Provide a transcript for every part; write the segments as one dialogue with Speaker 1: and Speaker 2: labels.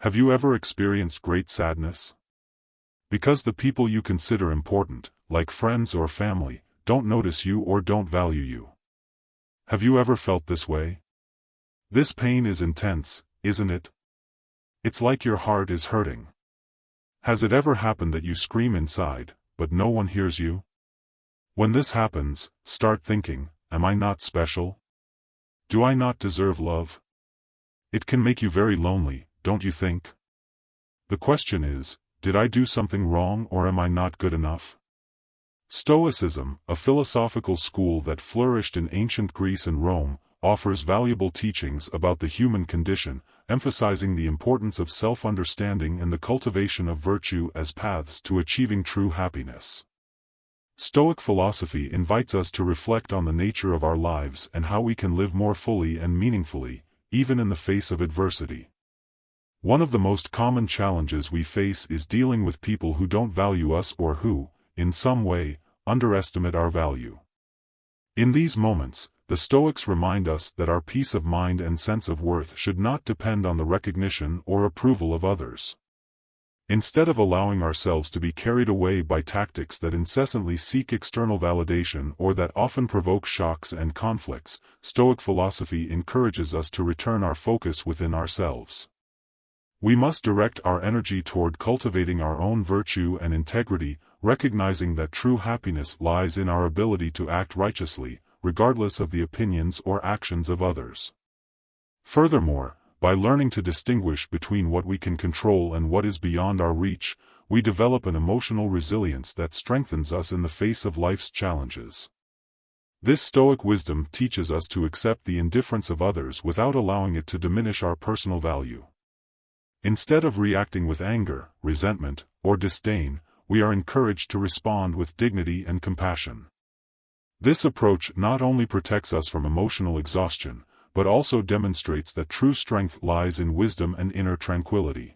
Speaker 1: Have you ever experienced great sadness? Because the people you consider important, like friends or family, don't notice you or don't value you. Have you ever felt this way? This pain is intense, isn't it? It's like your heart is hurting. Has it ever happened that you scream inside, but no one hears you? When this happens, start thinking, am I not special? Do I not deserve love? It can make you very lonely, don't you think? The question is, did I do something wrong or am I not good enough? Stoicism, a philosophical school that flourished in ancient Greece and Rome, offers valuable teachings about the human condition, emphasizing the importance of self-understanding and the cultivation of virtue as paths to achieving true happiness. Stoic philosophy invites us to reflect on the nature of our lives and how we can live more fully and meaningfully, even in the face of adversity. One of the most common challenges we face is dealing with people who don't value us or who, in some way, underestimate our value. In these moments, the Stoics remind us that our peace of mind and sense of worth should not depend on the recognition or approval of others. Instead of allowing ourselves to be carried away by tactics that incessantly seek external validation or that often provoke shocks and conflicts, Stoic philosophy encourages us to return our focus within ourselves. We must direct our energy toward cultivating our own virtue and integrity, recognizing that true happiness lies in our ability to act righteously, regardless of the opinions or actions of others. Furthermore, by learning to distinguish between what we can control and what is beyond our reach, we develop an emotional resilience that strengthens us in the face of life's challenges. This Stoic wisdom teaches us to accept the indifference of others without allowing it to diminish our personal value. Instead of reacting with anger, resentment, or disdain, we are encouraged to respond with dignity and compassion. This approach not only protects us from emotional exhaustion, but also demonstrates that true strength lies in wisdom and inner tranquility.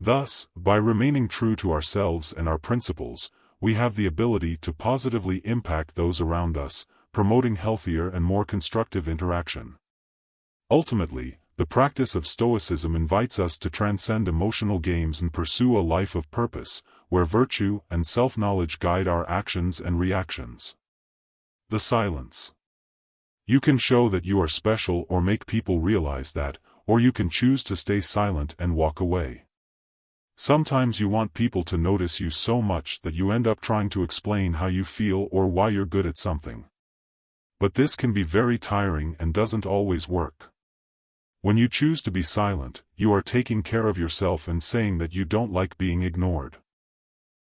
Speaker 1: Thus, by remaining true to ourselves and our principles, we have the ability to positively impact those around us, promoting healthier and more constructive interaction. Ultimately, the practice of Stoicism invites us to transcend emotional games and pursue a life of purpose, where virtue and self-knowledge guide our actions and reactions. The silence. You can show that you are special or make people realize that, or you can choose to stay silent and walk away. Sometimes you want people to notice you so much that you end up trying to explain how you feel or why you're good at something. But this can be very tiring and doesn't always work. When you choose to be silent, you are taking care of yourself and saying that you don't like being ignored.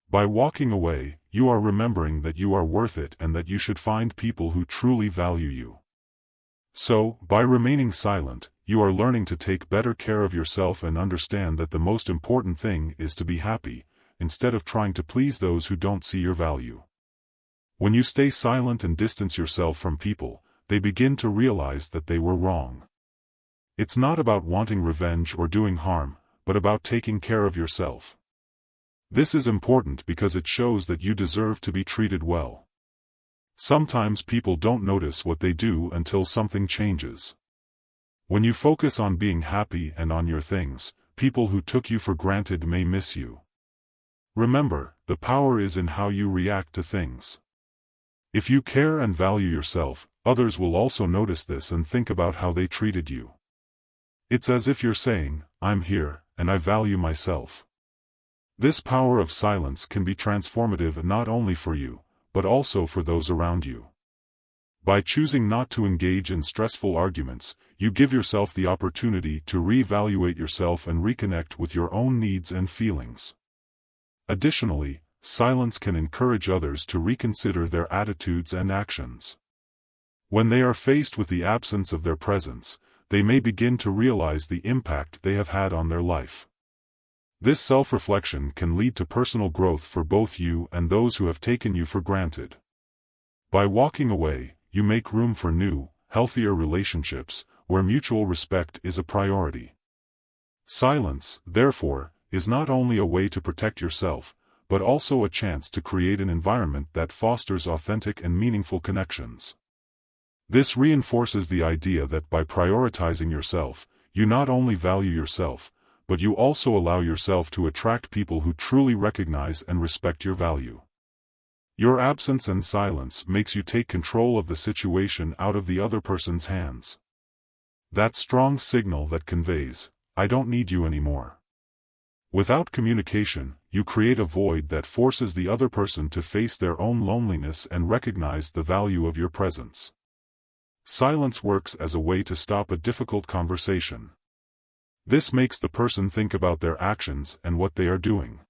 Speaker 1: By walking away, you are remembering that you are worth it and that you should find people who truly value you. So, by remaining silent, you are learning to take better care of yourself and understand that the most important thing is to be happy, instead of trying to please those who don't see your value. When you stay silent and distance yourself from people, they begin to realize that they were wrong. It's not about wanting revenge or doing harm, but about taking care of yourself. This is important because it shows that you deserve to be treated well. Sometimes people don't notice what they do until something changes. When you focus on being happy and on your things, people who took you for granted may miss you. Remember, the power is in how you react to things. If you care and value yourself, others will also notice this and think about how they treated you. It's as if you're saying, I'm here, and I value myself. This power of silence can be transformative not only for you, but also for those around you. By choosing not to engage in stressful arguments, you give yourself the opportunity to reevaluate yourself and reconnect with your own needs and feelings. Additionally, silence can encourage others to reconsider their attitudes and actions. When they are faced with the absence of their presence, they may begin to realize the impact they have had on their life. This self-reflection can lead to personal growth for both you and those who have taken you for granted. By walking away, you make room for new, healthier relationships, where mutual respect is a priority. Silence, therefore, is not only a way to protect yourself, but also a chance to create an environment that fosters authentic and meaningful connections. This reinforces the idea that by prioritizing yourself, you not only value yourself, but you also allow yourself to attract people who truly recognize and respect your value. Your absence and silence makes you take control of the situation out of the other person's hands. That strong signal that conveys, "I don't need you anymore." Without communication, you create a void that forces the other person to face their own loneliness and recognize the value of your presence. Silence works as a way to stop a difficult conversation. This makes the person think about their actions and what they are doing.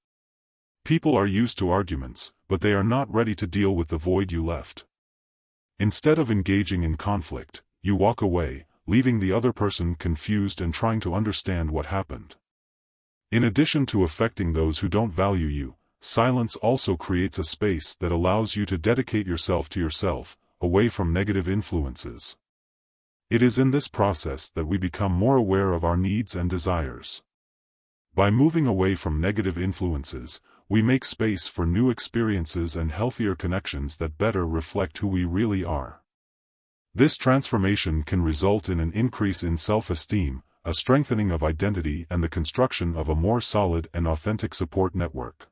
Speaker 1: People are used to arguments, but they are not ready to deal with the void you left. Instead of engaging in conflict, you walk away, leaving the other person confused and trying to understand what happened. In addition to affecting those who don't value you, silence also creates a space that allows you to dedicate yourself to yourself, away from negative influences. It is in this process that we become more aware of our needs and desires. By moving away from negative influences, we make space for new experiences and healthier connections that better reflect who we really are. This transformation can result in an increase in self-esteem, a strengthening of identity, and the construction of a more solid and authentic support network.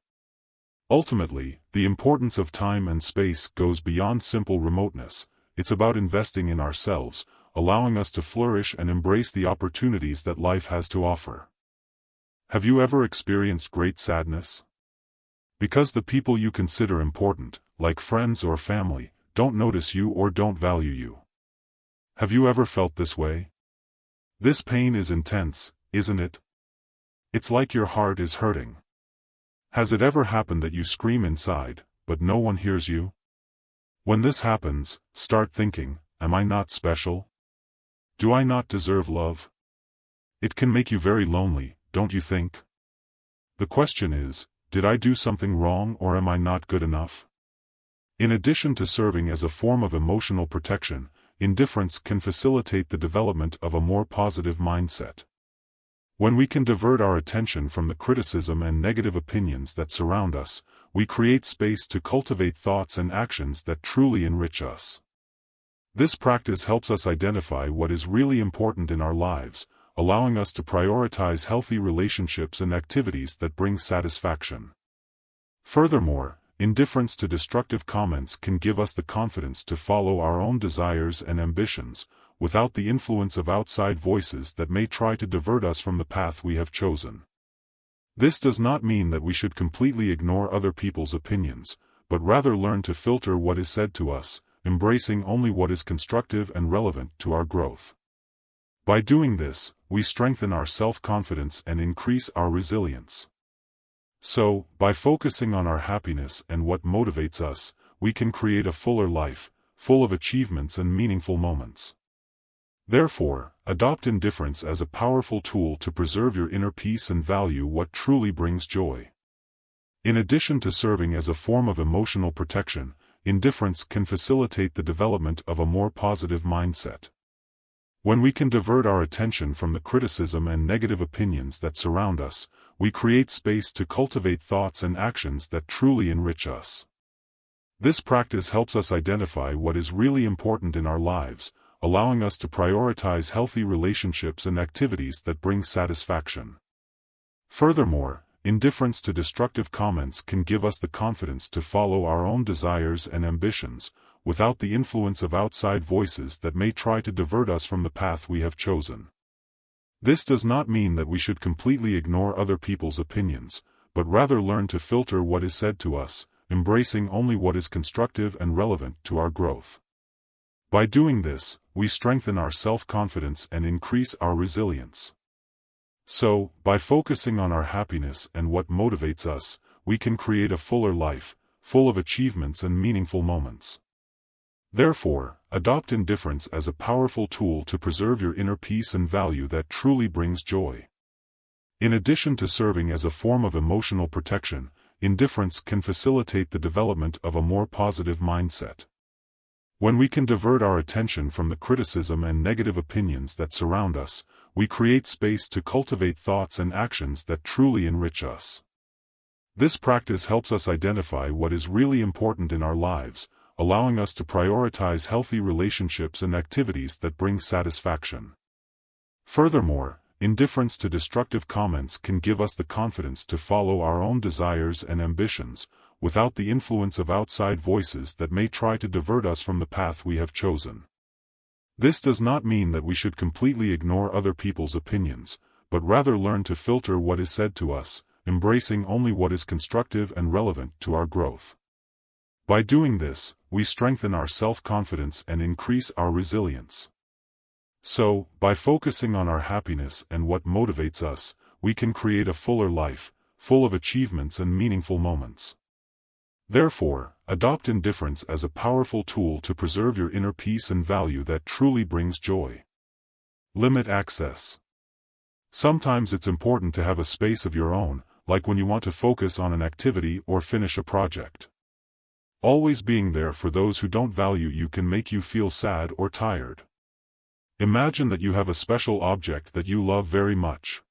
Speaker 1: Ultimately, the importance of time and space goes beyond simple remoteness. It's about investing in ourselves, allowing us to flourish and embrace the opportunities that life has to offer. Have you ever experienced great sadness? Because the people you consider important, like friends or family, don't notice you or don't value you. Have you ever felt this way? This pain is intense, isn't it? It's like your heart is hurting. Has it ever happened that you scream inside, but no one hears you? When this happens, start thinking, am I not special? Do I not deserve love? It can make you very lonely, don't you think? The question is, did I do something wrong or am I not good enough? In addition to serving as a form of emotional protection, indifference can facilitate the development of a more positive mindset. When we can divert our attention from the criticism and negative opinions that surround us, we create space to cultivate thoughts and actions that truly enrich us. This practice helps us identify what is really important in our lives, allowing us to prioritize healthy relationships and activities that bring satisfaction. Furthermore, indifference to destructive comments can give us the confidence to follow our own desires and ambitions, without the influence of outside voices that may try to divert us from the path we have chosen. This does not mean that we should completely ignore other people's opinions, but rather learn to filter what is said to us, embracing only what is constructive and relevant to our growth. By doing this, we strengthen our self-confidence and increase our resilience. So, by focusing on our happiness and what motivates us, we can create a fuller life, full of achievements and meaningful moments. Therefore, adopt indifference as a powerful tool to preserve your inner peace and value what truly brings joy. In addition to serving as a form of emotional protection, indifference can facilitate the development of a more positive mindset. When we can divert our attention from the criticism and negative opinions that surround us, we create space to cultivate thoughts and actions that truly enrich us. This practice helps us identify what is really important in our lives, allowing us to prioritize healthy relationships and activities that bring satisfaction. Furthermore, indifference to destructive comments can give us the confidence to follow our own desires and ambitions, without the influence of outside voices that may try to divert us from the path we have chosen. This does not mean that we should completely ignore other people's opinions, but rather learn to filter what is said to us, embracing only what is constructive and relevant to our growth. By doing this, we strengthen our self-confidence and increase our resilience. So, by focusing on our happiness and what motivates us, we can create a fuller life, full of achievements and meaningful moments. Therefore, adopt indifference as a powerful tool to preserve your inner peace and value that truly brings joy. In addition to serving as a form of emotional protection, indifference can facilitate the development of a more positive mindset. When we can divert our attention from the criticism and negative opinions that surround us, we create space to cultivate thoughts and actions that truly enrich us. This practice helps us identify what is really important in our lives, allowing us to prioritize healthy relationships and activities that bring satisfaction. Furthermore, Indifference to destructive comments can give us the confidence to follow our own desires and ambitions, without the influence of outside voices that may try to divert us from the path we have chosen. This does not mean that we should completely ignore other people's opinions, but rather learn to filter what is said to us, embracing only what is constructive and relevant to our growth. By doing this, we strengthen our self-confidence and increase our resilience. So, by focusing on our happiness and what motivates us, we can create a fuller life, full of achievements and meaningful moments. Therefore, adopt indifference as a powerful tool to preserve your inner peace and value that truly brings joy. Limit access. Sometimes it's important to have a space of your own, like when you want to focus on an activity or finish a project. Always being there for those who don't value you can make you feel sad or tired. Imagine that you have a special object that you love very much.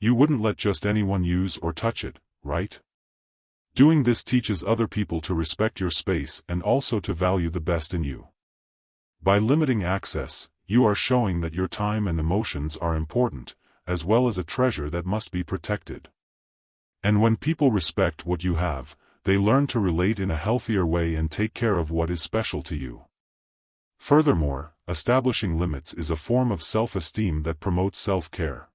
Speaker 1: You wouldn't let just anyone use or touch it, right? Doing this teaches other people to respect your space and also to value the best in you. By limiting access, you are showing that your time and emotions are important, as well as a treasure that must be protected. And when people respect what you have, they learn to relate in a healthier way and take care of what is special to you. Furthermore, establishing limits is a form of self-esteem that promotes self-care.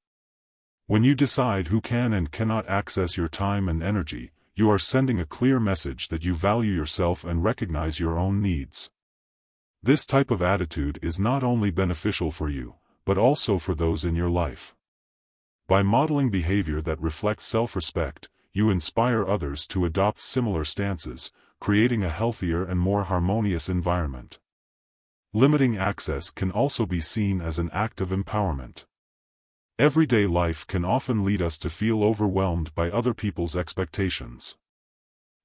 Speaker 1: When you decide who can and cannot access your time and energy, you are sending a clear message that you value yourself and recognize your own needs. This type of attitude is not only beneficial for you, but also for those in your life. By modeling behavior that reflects self-respect, you inspire others to adopt similar stances, creating a healthier and more harmonious environment. Limiting access can also be seen as an act of empowerment. Everyday life can often lead us to feel overwhelmed by other people's expectations.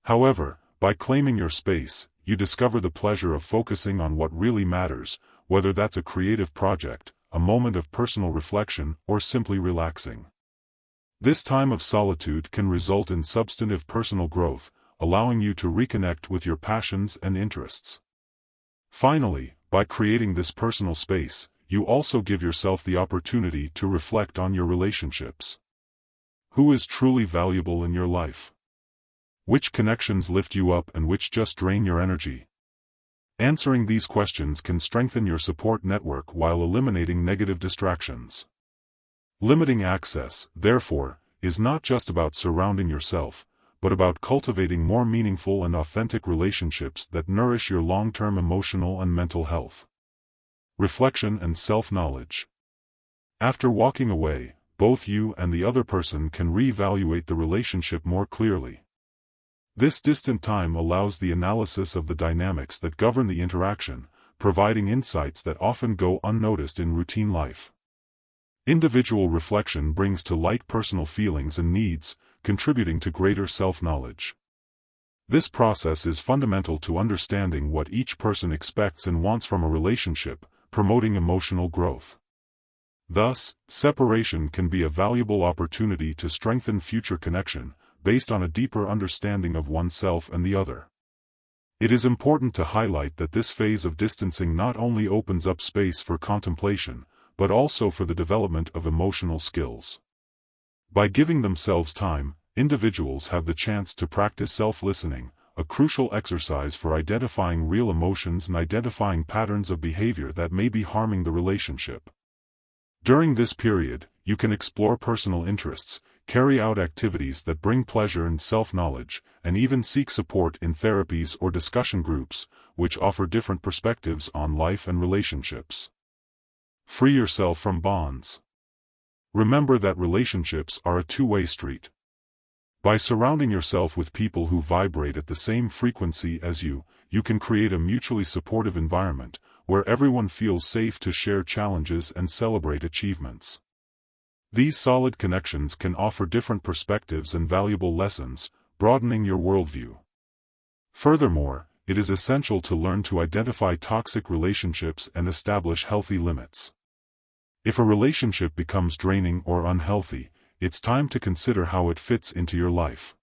Speaker 1: However, by claiming your space, you discover the pleasure of focusing on what really matters, whether that's a creative project, a moment of personal reflection, or simply relaxing. This time of solitude can result in substantive personal growth, allowing you to reconnect with your passions and interests. Finally, by creating this personal space, you also give yourself the opportunity to reflect on your relationships. Who is truly valuable in your life? Which connections lift you up and which just drain your energy? Answering these questions can strengthen your support network while eliminating negative distractions. Limiting access, therefore, is not just about surrounding yourself, but about cultivating more meaningful and authentic relationships that nourish your long-term emotional and mental health. Reflection and self-knowledge. After walking away, both you and the other person can re-evaluate the relationship more clearly. This distant time allows the analysis of the dynamics that govern the interaction, providing insights that often go unnoticed in routine life. Individual reflection brings to light personal feelings and needs, contributing to greater self-knowledge. This process is fundamental to understanding what each person expects and wants from a relationship, promoting emotional growth. Thus, separation can be a valuable opportunity to strengthen future connection, based on a deeper understanding of oneself and the other. It is important to highlight that this phase of distancing not only opens up space for contemplation, but also for the development of emotional skills. By giving themselves time, individuals have the chance to practice self-listening, a crucial exercise for identifying real emotions and identifying patterns of behavior that may be harming the relationship. During this period, you can explore personal interests, carry out activities that bring pleasure and self-knowledge, and even seek support in therapies or discussion groups, which offer different perspectives on life and relationships. Free yourself from bonds. Remember that relationships are a two-way street. By surrounding yourself with people who vibrate at the same frequency as you, you can create a mutually supportive environment, where everyone feels safe to share challenges and celebrate achievements. These solid connections can offer different perspectives and valuable lessons, broadening your worldview. Furthermore, it is essential to learn to identify toxic relationships and establish healthy limits. If a relationship becomes draining or unhealthy, it's time to consider how it fits into your life.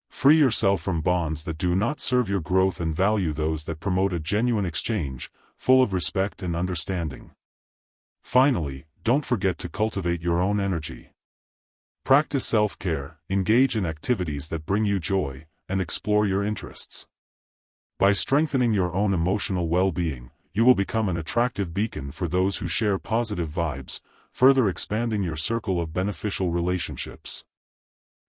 Speaker 1: Free yourself from bonds that do not serve your growth and value those that promote a genuine exchange, full of respect and understanding. Finally, don't forget to cultivate your own energy. Practice self-care, engage in activities that bring you joy, and explore your interests. By strengthening your own emotional well-being, you will become an attractive beacon for those who share positive vibes, further expanding your circle of beneficial relationships.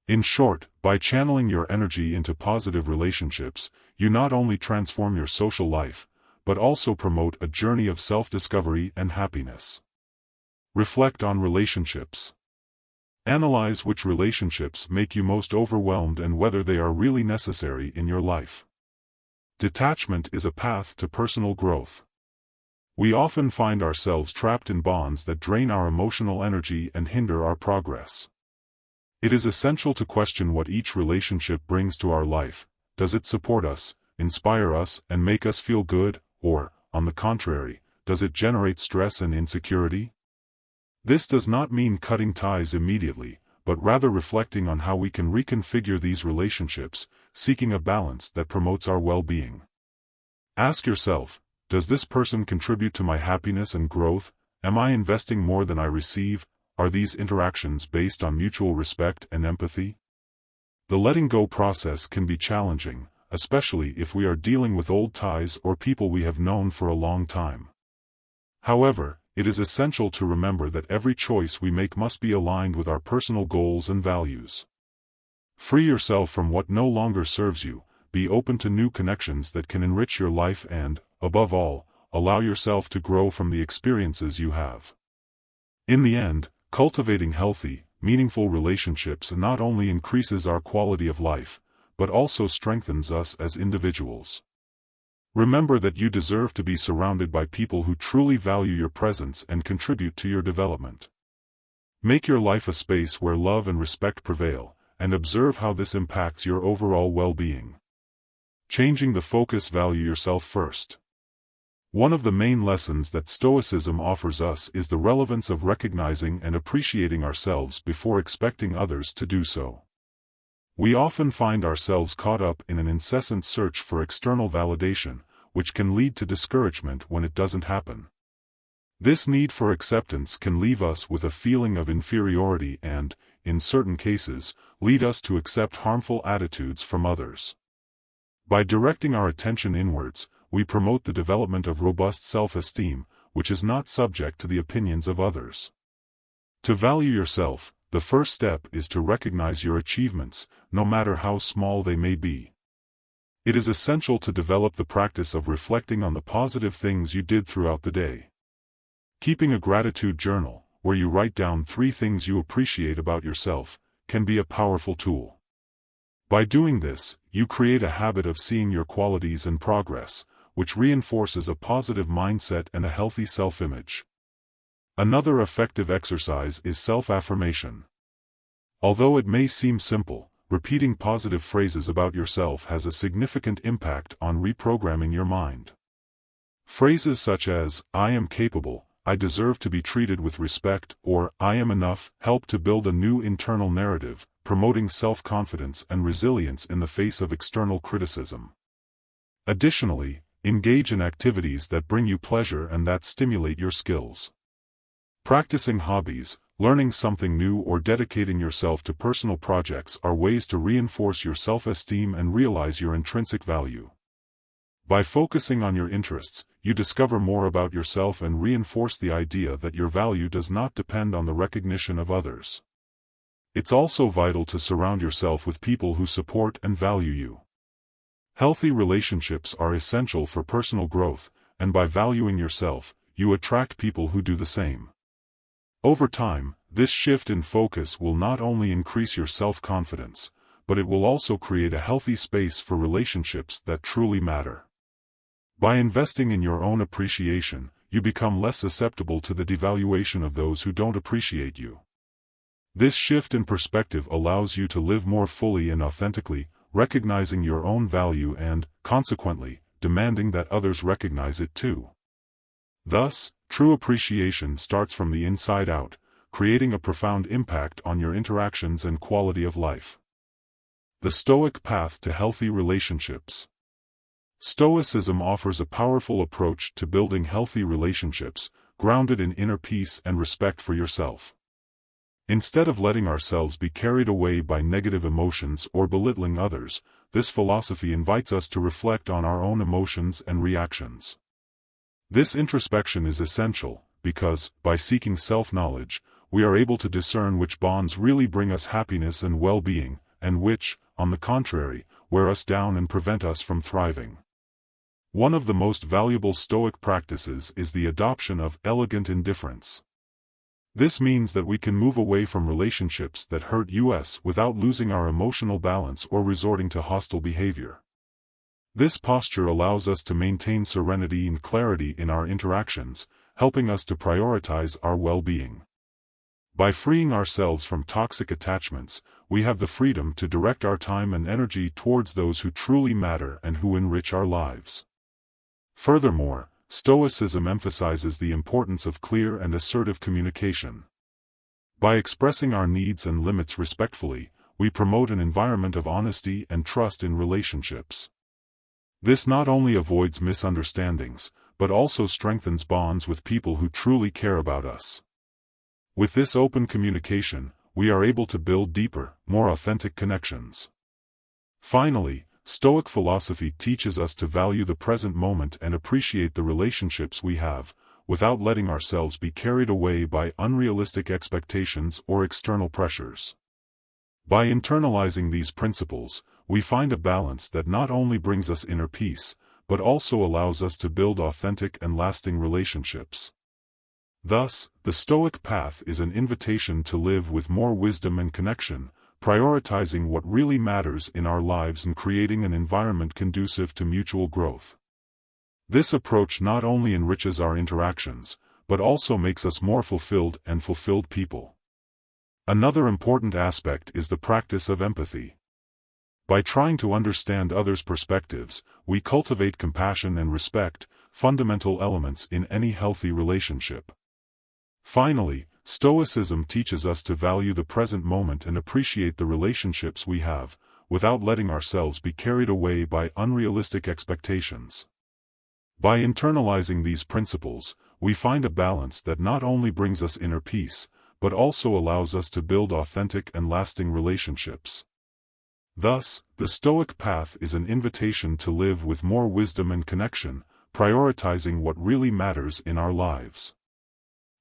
Speaker 1: In short, by channeling your energy into positive relationships, you not only transform your social life, but also promote a journey of self-discovery and happiness. Reflect on relationships. Analyze which relationships make you most overwhelmed and whether they are really necessary in your life. Detachment is a path to personal growth. We often find ourselves trapped in bonds that drain our emotional energy and hinder our progress. It is essential to question what each relationship brings to our life. Does it support us, inspire us, and make us feel good, or, on the contrary, does it generate stress and insecurity? This does not mean cutting ties immediately, but rather reflecting on how we can reconfigure these relationships, seeking a balance that promotes our well-being. Ask yourself, does this person contribute to my happiness and growth? Am I investing more than I receive? Are these interactions based on mutual respect and empathy? The letting go process can be challenging, especially if we are dealing with old ties or people we have known for a long time. However, it is essential to remember that every choice we make must be aligned with our personal goals and values. Free yourself from what no longer serves you, be open to new connections that can enrich your life and, above all, allow yourself to grow from the experiences you have. In the end, cultivating healthy, meaningful relationships not only increases our quality of life, but also strengthens us as individuals. Remember that you deserve to be surrounded by people who truly value your presence and contribute to your development. Make your life a space where love and respect prevail, and observe how this impacts your overall well-being. Changing the focus. Value yourself first. One of the main lessons that Stoicism offers us is the relevance of recognizing and appreciating ourselves before expecting others to do so. We often find ourselves caught up in an incessant search for external validation, which can lead to discouragement when it doesn't happen. This need for acceptance can leave us with a feeling of inferiority and, in certain cases, lead us to accept harmful attitudes from others. By directing our attention inwards, we promote the development of robust self-esteem, which is not subject to the opinions of others. To value yourself, the first step is to recognize your achievements, no matter how small they may be. It is essential to develop the practice of reflecting on the positive things you did throughout the day. Keeping a gratitude journal, where you write down 3 things you appreciate about yourself, can be a powerful tool. By doing this, you create a habit of seeing your qualities and progress, which reinforces a positive mindset and a healthy self-image. Another effective exercise is self-affirmation. Although it may seem simple, repeating positive phrases about yourself has a significant impact on reprogramming your mind. Phrases such as, "I am capable," "I deserve to be treated with respect," or "I am enough," help to build a new internal narrative, promoting self-confidence and resilience in the face of external criticism. Additionally, engage in activities that bring you pleasure and that stimulate your skills. Practicing hobbies, learning something new, or dedicating yourself to personal projects are ways to reinforce your self-esteem and realize your intrinsic value. By focusing on your interests, you discover more about yourself and reinforce the idea that your value does not depend on the recognition of others. It's also vital to surround yourself with people who support and value you. Healthy relationships are essential for personal growth, and by valuing yourself, you attract people who do the same. Over time, this shift in focus will not only increase your self-confidence, but it will also create a healthy space for relationships that truly matter. By investing in your own appreciation, you become less susceptible to the devaluation of those who don't appreciate you. This shift in perspective allows you to live more fully and authentically, recognizing your own value and, consequently, demanding that others recognize it too. Thus, true appreciation starts from the inside out, creating a profound impact on your interactions and quality of life. The Stoic path to healthy relationships. Stoicism offers a powerful approach to building healthy relationships, grounded in inner peace and respect for yourself. Instead of letting ourselves be carried away by negative emotions or belittling others, this philosophy invites us to reflect on our own emotions and reactions. This introspection is essential, because, by seeking self-knowledge, we are able to discern which bonds really bring us happiness and well-being, and which, on the contrary, wear us down and prevent us from thriving. One of the most valuable Stoic practices is the adoption of elegant indifference. This means that we can move away from relationships that hurt us without losing our emotional balance or resorting to hostile behavior. This posture allows us to maintain serenity and clarity in our interactions, helping us to prioritize our well-being. By freeing ourselves from toxic attachments, we have the freedom to direct our time and energy towards those who truly matter and who enrich our lives. Furthermore, Stoicism emphasizes the importance of clear and assertive communication. By expressing our needs and limits respectfully, we promote an environment of honesty and trust in relationships. This not only avoids misunderstandings, but also strengthens bonds with people who truly care about us. With this open communication, we are able to build deeper, more authentic connections. Finally, Stoic philosophy teaches us to value the present moment and appreciate the relationships we have, without letting ourselves be carried away by unrealistic expectations or external pressures. By internalizing these principles, we find a balance that not only brings us inner peace, but also allows us to build authentic and lasting relationships. Thus, the Stoic path is an invitation to live with more wisdom and connection, prioritizing what really matters in our lives and creating an environment conducive to mutual growth. This approach not only enriches our interactions, but also makes us more fulfilled and fulfilled people. Another important aspect is the practice of empathy. By trying to understand others' perspectives, we cultivate compassion and respect, fundamental elements in any healthy relationship. Finally, Stoicism teaches us to value the present moment and appreciate the relationships we have, without letting ourselves be carried away by unrealistic expectations. By internalizing these principles, we find a balance that not only brings us inner peace, but also allows us to build authentic and lasting relationships. Thus, the Stoic path is an invitation to live with more wisdom and connection, prioritizing what really matters in our lives.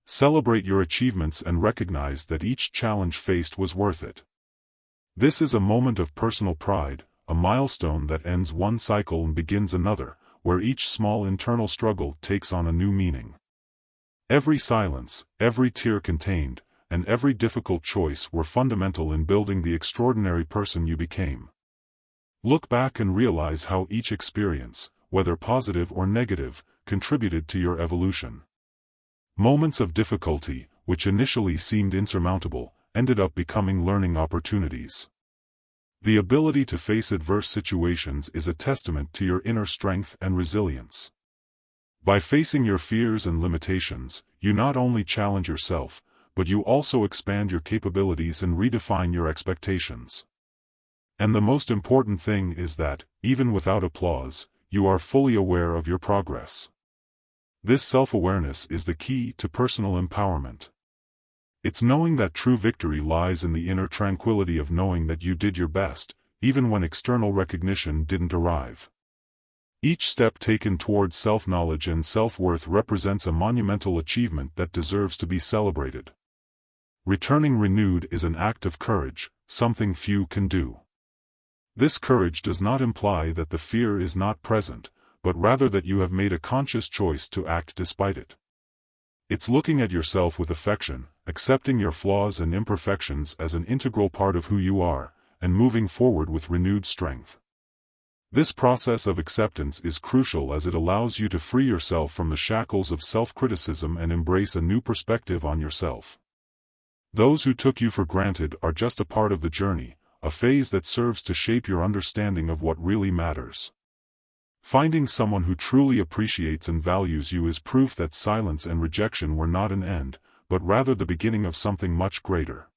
Speaker 1: Celebrate your achievements and recognize that each challenge faced was worth it. This is a moment of personal pride, a milestone that ends one cycle and begins another, where each small internal struggle takes on a new meaning. Every silence, every tear contained, and every difficult choice were fundamental in building the extraordinary person you became. Look back and realize how each experience, whether positive or negative, contributed to your evolution. Moments of difficulty, which initially seemed insurmountable, ended up becoming learning opportunities. The ability to face adverse situations is a testament to your inner strength and resilience. By facing your fears and limitations, you not only challenge yourself, but you also expand your capabilities and redefine your expectations. And the most important thing is that, even without applause, you are fully aware of your progress. This self-awareness is the key to personal empowerment. It's knowing that true victory lies in the inner tranquility of knowing that you did your best, even when external recognition didn't arrive. Each step taken towards self-knowledge and self-worth represents a monumental achievement that deserves to be celebrated. Returning renewed is an act of courage, something few can do. This courage does not imply that the fear is not present, but rather that you have made a conscious choice to act despite it. It's looking at yourself with affection, accepting your flaws and imperfections as an integral part of who you are, and moving forward with renewed strength. This process of acceptance is crucial as it allows you to free yourself from the shackles of self-criticism and embrace a new perspective on yourself. Those who took you for granted are just a part of the journey, a phase that serves to shape your understanding of what really matters. Finding someone who truly appreciates and values you is proof that silence and rejection were not an end, but rather the beginning of something much greater.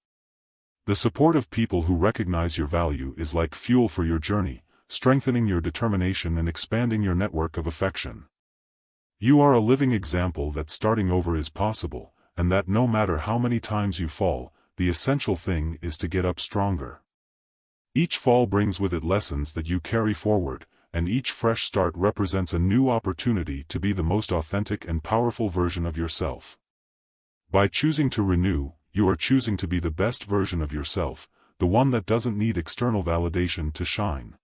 Speaker 1: The support of people who recognize your value is like fuel for your journey, strengthening your determination and expanding your network of affection. You are a living example that starting over is possible, and that no matter how many times you fall, the essential thing is to get up stronger. Each fall brings with it lessons that you carry forward, and each fresh start represents a new opportunity to be the most authentic and powerful version of yourself. By choosing to renew, you are choosing to be the best version of yourself, the one that doesn't need external validation to shine.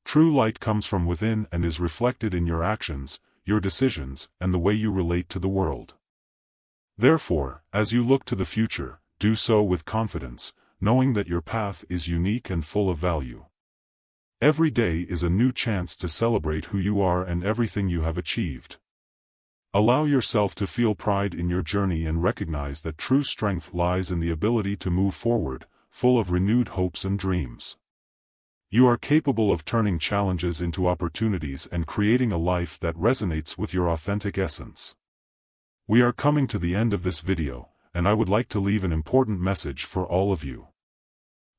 Speaker 1: True light comes from within and is reflected in your actions, your decisions, and the way you relate to the world. Therefore, as you look to the future, do so with confidence, knowing that your path is unique and full of value. Every day is a new chance to celebrate who you are and everything you have achieved. Allow yourself to feel pride in your journey and recognize that true strength lies in the ability to move forward, full of renewed hopes and dreams. You are capable of turning challenges into opportunities and creating a life that resonates with your authentic essence. We are coming to the end of this video, and I would like to leave an important message for all of you.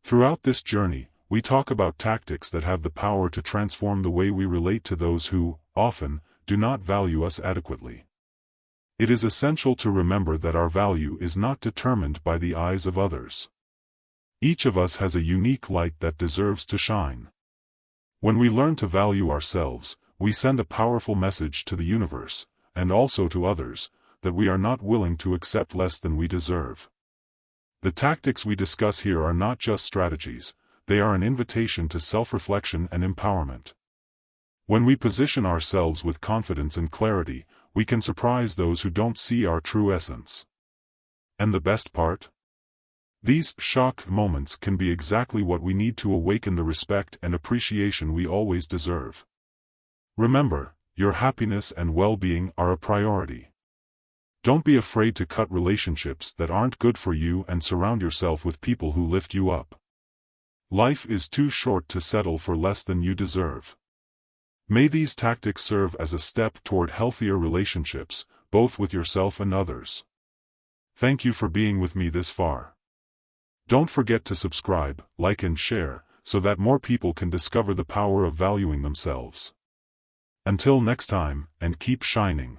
Speaker 1: Throughout this journey, we talk about tactics that have the power to transform the way we relate to those who, often, do not value us adequately. It is essential to remember that our value is not determined by the eyes of others. Each of us has a unique light that deserves to shine. When we learn to value ourselves, we send a powerful message to the universe, and also to others, that we are not willing to accept less than we deserve. The tactics we discuss here are not just strategies, they are an invitation to self-reflection and empowerment. When we position ourselves with confidence and clarity, we can surprise those who don't see our true essence. And the best part? These shock moments can be exactly what we need to awaken the respect and appreciation we always deserve. Remember, your happiness and well-being are a priority. Don't be afraid to cut relationships that aren't good for you and surround yourself with people who lift you up. Life is too short to settle for less than you deserve. May these tactics serve as a step toward healthier relationships, both with yourself and others. Thank you for being with me this far. Don't forget to subscribe, like and share, so that more people can discover the power of valuing themselves. Until next time, and keep shining.